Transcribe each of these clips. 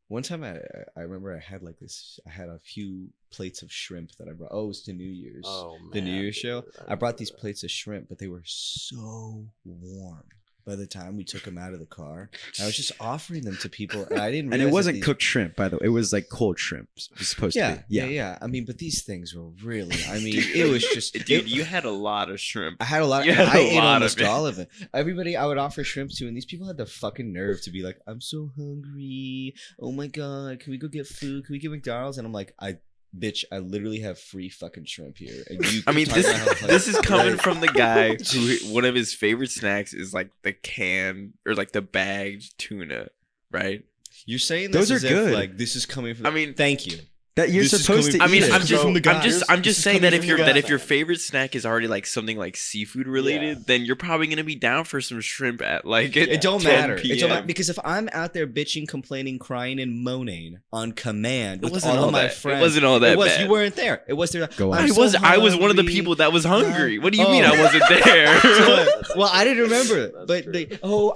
One time I remember I had like this. I had a few plates of shrimp that I brought. Oh, it was to New Year's. Oh man, the New Year's show. dude, I brought these plates of shrimp, but they were so warm. By the time we took them out of the car, I was just offering them to people, and I didn't. And it realize wasn't these... cooked shrimp, by the way. It was like cold shrimp. It was supposed to be. Yeah. I mean, but these things were really. I mean, it was just. Dude, you had a lot of shrimp. I had a lot. I ate almost all of it. Everybody I would offer shrimp to, and these people had the fucking nerve to be like, "I'm so hungry. Oh my god, can we go get food? Can we get McDonald's?" And I'm like, Bitch, I literally have free fucking shrimp here. And you I mean, this is coming from the guy who one of his favorite snacks is like the can or like the bagged tuna, right? You're saying this those are good. Like this is coming from. I mean, thank you. That you're supposed to. I mean, eat I'm it. just saying that if your favorite snack is already like something like seafood related, then you're probably gonna be down for some shrimp at like it don't 10 matter. PM. It don't matter because if I'm out there bitching, complaining, crying, and moaning on command It with wasn't all all of my that. friends, It wasn't all that it was. bad. You weren't there. It was there. Go on. I was one of the people that was hungry. What do you mean I wasn't there? Well, I didn't remember. But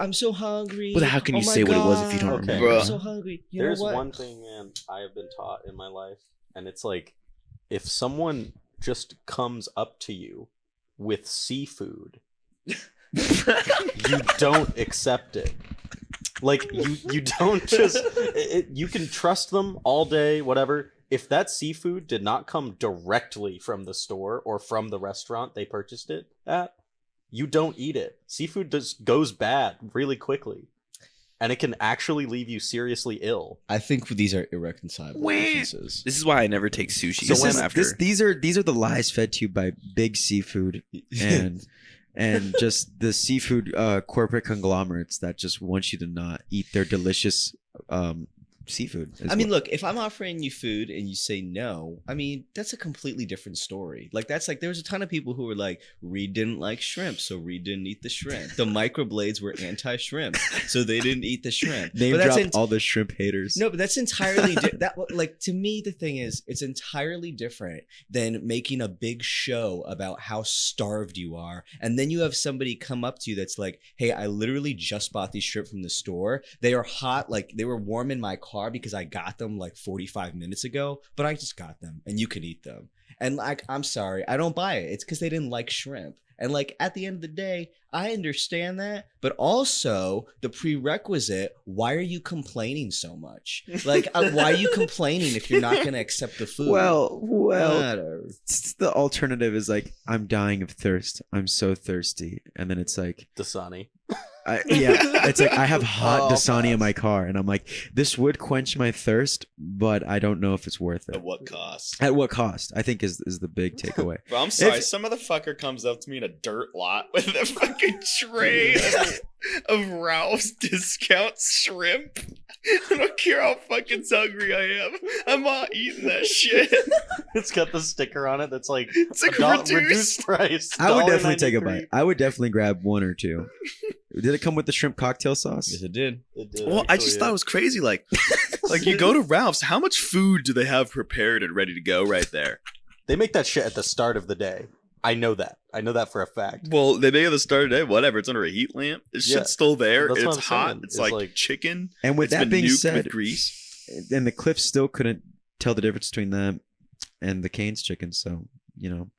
I'm so hungry. Well, how can you my say what it was if you don't God. remember? I'm so hungry. There's know what? one thing, man, I have been taught in my life, and it's like, if someone just comes up to you with seafood, you don't accept it. Like, you don't just... you can trust them all day, whatever. If that seafood did not come directly from the store or from the restaurant they purchased it at, you don't eat it. Seafood just goes bad really quickly. And it can actually leave you seriously ill. I think these are irreconcilable differences. This is why I never take sushi. These are the lies fed to you by big seafood and just the seafood corporate conglomerates that just want you to not eat their delicious seafood. I mean, look, if I'm offering you food and you say no, I mean, that's a completely different story. Like, that's like, there was a ton of people who were like, Reed didn't like shrimp, so Reed didn't eat the shrimp. The microblades were anti-shrimp, so they didn't eat the shrimp. Name dropped all the shrimp haters. No, but that's entirely like, to me, the thing is, it's entirely different than making a big show about how starved you are, and then you have somebody come up to you that's like, hey, I literally just bought these shrimp from the store. They are hot, like they were warm in my car because I got them like 45 minutes ago, but I just got them and you can eat them. And like, I'm sorry, I don't buy it. It's because they didn't like shrimp. And like, at the end of the day, I understand that, but also the prerequisite, why are you complaining so much? Like, why are you complaining if you're not going to accept the food? Well, the alternative is like, I'm dying of thirst. I'm so thirsty. And then it's like, Dasani. It's like I have hot Dasani in my car, and I'm like, this would quench my thirst, but I don't know if it's worth it. At what cost? At what cost? I think is the big takeaway. Bro, I'm sorry. Some motherfucker comes up to me in a dirt lot with a fucking tray of Ralph's discount shrimp. I don't care how fucking hungry I am. I'm not eating that shit. It's got the sticker on it that's like, it's like reduced price. I would definitely take a bite. I would definitely grab one or two. Did it come with the shrimp cocktail sauce? Yes, it did. Well, I just thought it was crazy. Like you go to Ralph's, how much food do they have prepared and ready to go right there? They make that shit at the start of the day. I know that. I know that for a fact. Well, they make it at the start of the day. Whatever. It's under a heat lamp. This shit's still there. That's what It's I'm hot. saying. It's like chicken. And with that being said, with grease. And the Cliff still couldn't tell the difference between that and the Cane's chicken. So, you know.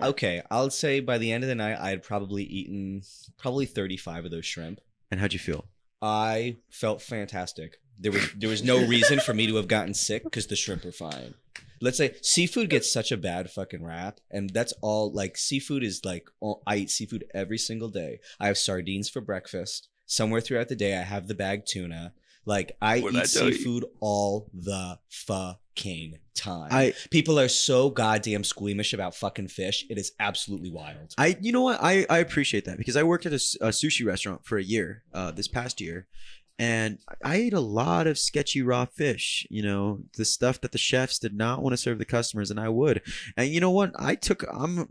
Okay, I'll say by the end of the night, I had probably eaten 35 of those shrimp. And how'd you feel? I felt fantastic. There was no reason for me to have gotten sick because the shrimp were fine. Let's say seafood gets such a bad fucking rap, and that's all. Like, seafood is like, I eat seafood every single day. I have sardines for breakfast. Somewhere throughout the day, I have the bagged tuna. Like, I eat seafood all the fucking time. People are so goddamn squeamish about fucking fish. It is absolutely wild. You know what? I appreciate that because I worked at a sushi restaurant for a year, this past year. And I ate a lot of sketchy raw fish, you know, the stuff that the chefs did not want to serve the customers, and I would. And you know what? I took part in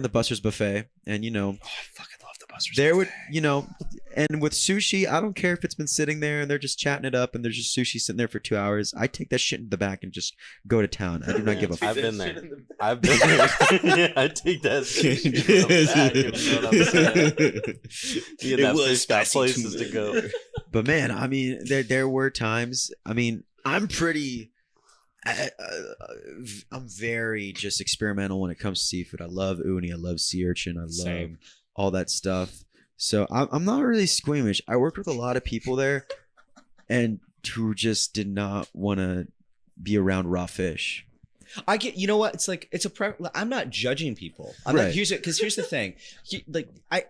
the Buster's buffet, and you know, I fucking love the there would, and with sushi, I don't care if it's been sitting there and they're just chatting it up and there's just sushi sitting there for 2 hours. I take that shit in the back and just go to town. I do not give a fuck. I've been there. I've been there. Yeah, I take that sushi in the back, if you know what I'm saying. Me and that fish got places to go. But man, I mean, there were times. I mean, I'm very just experimental when it comes to seafood. I love uni. I love sea urchin. I love all that stuff. So I'm not really squeamish. I worked with a lot of people there, and who just did not want to be around raw fish. I get, you know what? It's like, I'm not judging people. I'm not, here's the thing.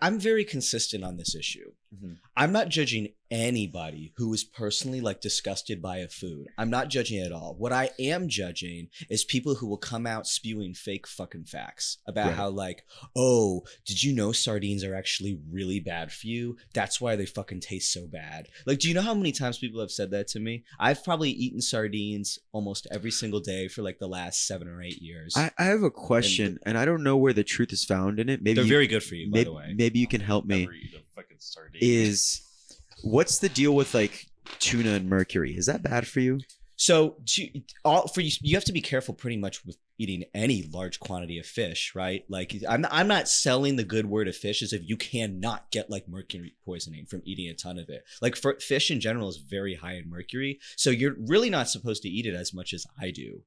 I'm very consistent on this issue. Mm-hmm. I'm not judging anybody who is personally like disgusted by a food. I'm not judging at all. What I am judging is people who will come out spewing fake fucking facts about how like, oh, did you know sardines are actually really bad for you? That's why they fucking taste so bad. Like, do you know how many times people have said that to me? I've probably eaten sardines almost every single day for like the last 7 or 8 years. I have a question, and I don't know where the truth is found in it. Maybe they're very good for you, by the way. Maybe you can help me. Never eat a fucking sardine. What's the deal with like tuna and mercury? Is that bad for you? So you have to be careful pretty much with eating any large quantity of fish, right? Like I'm not selling the good word of fish as if you cannot get like mercury poisoning from eating a ton of it. Like fish in general is very high in mercury, so you're really not supposed to eat it as much as I do.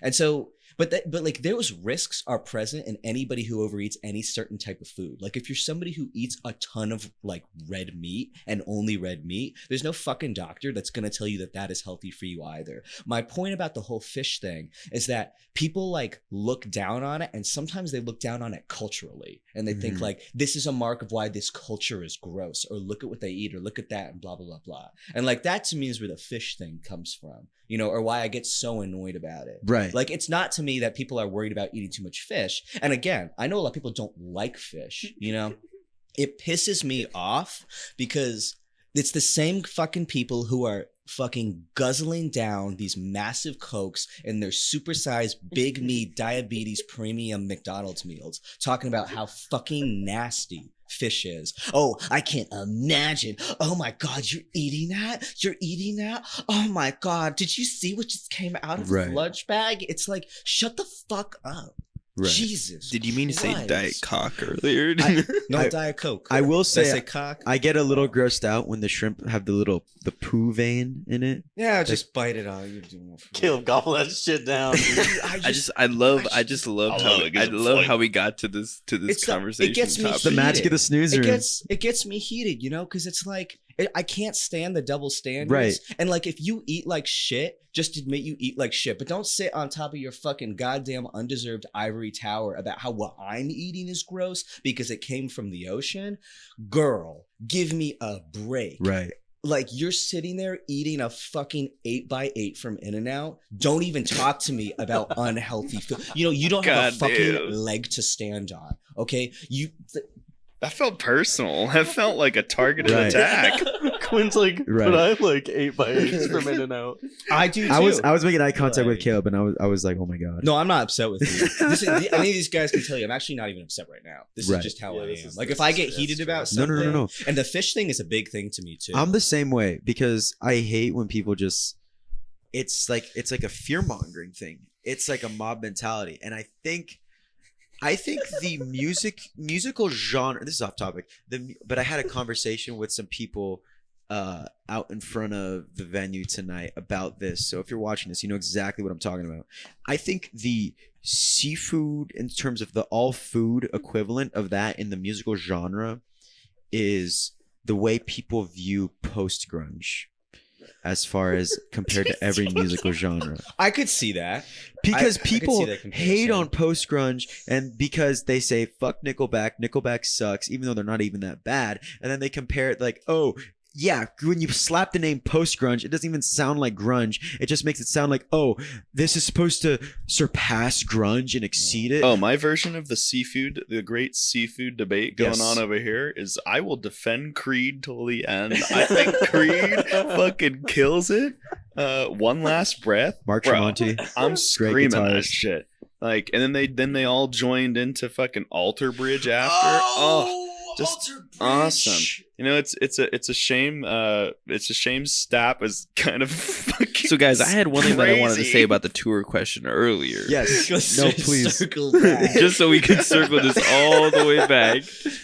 And so, but like those risks are present in anybody who overeats any certain type of food. Like if you're somebody who eats a ton of like red meat and only red meat, there's no fucking doctor that's going to tell you that that is healthy for you either. My point about the whole fish thing is that people like look down on it, and sometimes they look down on it culturally, and they think like this is a mark of why this culture is gross, or look at what they eat, or look at that, and blah, blah, blah, blah. And like that to me is where the fish thing comes from. Or why I get so annoyed about it. Right. Like, it's not to me that people are worried about eating too much fish. And again, I know a lot of people don't like fish, It pisses me off because it's the same fucking people who are fucking guzzling down these massive Cokes and their supersized big meat diabetes premium McDonald's meals, talking about how fucking nasty fish is. Oh, I can't imagine. Oh my God, you're eating that? You're eating that? Oh my God, did you see what just came out of his lunch bag? It's like, shut the fuck up. Right. Jesus. Did you mean to say Diet Cock earlier? Diet Coke. I will say, cock. I get a little grossed out when the shrimp have the poo vein in it. Yeah, just bite it out. You're doing Kill, gobble that shit down. I love how we got to this conversation. It gets me the magic of the snooze room. It gets me heated, because it's like I can't stand the double standards. Right. And like if you eat like shit, just admit you eat like shit, but don't sit on top of your fucking goddamn undeserved ivory tower about how what I'm eating is gross because it came from the ocean. Girl, give me a break. Right. Like you're sitting there eating a fucking 8x8 from In-N-Out. Don't even talk to me about unhealthy food. You don't have a fucking leg to stand on. Okay. That felt personal. That felt like a targeted attack. Quinn's like, but I like 8x8s from In-N-Out. I do too. I was making eye contact with Caleb, and I was like, oh my God. No, I'm not upset with you. Any of these guys can tell you, I'm actually not even upset right now. This is just how I am. Like if I get heated about something. No. And the fish thing is a big thing to me too. I'm the same way because I hate when people just. It's like a fear mongering thing. It's like a mob mentality, and I think the musical genre. This is off topic. But I had a conversation with some people out in front of the venue tonight about this. So if you're watching this, you know exactly what I'm talking about. I think the seafood, in terms of the all food equivalent of that in the musical genre, is the way people view post grunge. As far as compared to every musical genre. I could see that. Because people hate on post-grunge, and because they say, fuck Nickelback sucks, even though they're not even that bad. And then they compare it like, oh, yeah, when you slap the name post-grunge, it doesn't even sound like grunge. It just makes it sound like, oh, this is supposed to surpass grunge and exceed it. Oh, my version of the great seafood debate going on over here is I will defend Creed till the end. I think Creed fucking kills it. One Last Breath. Mark Tremonti. I'm screaming that shit. Like, and then they all joined into fucking Alter Bridge after. Just awesome. You know, it's a shame. It's a shame Stapp is kind of fucking. So, guys, I had one thing that I wanted to crazy. say about the tour question earlier. Yes. Let's No, just please. circle back. Just so we can circle this all the way back.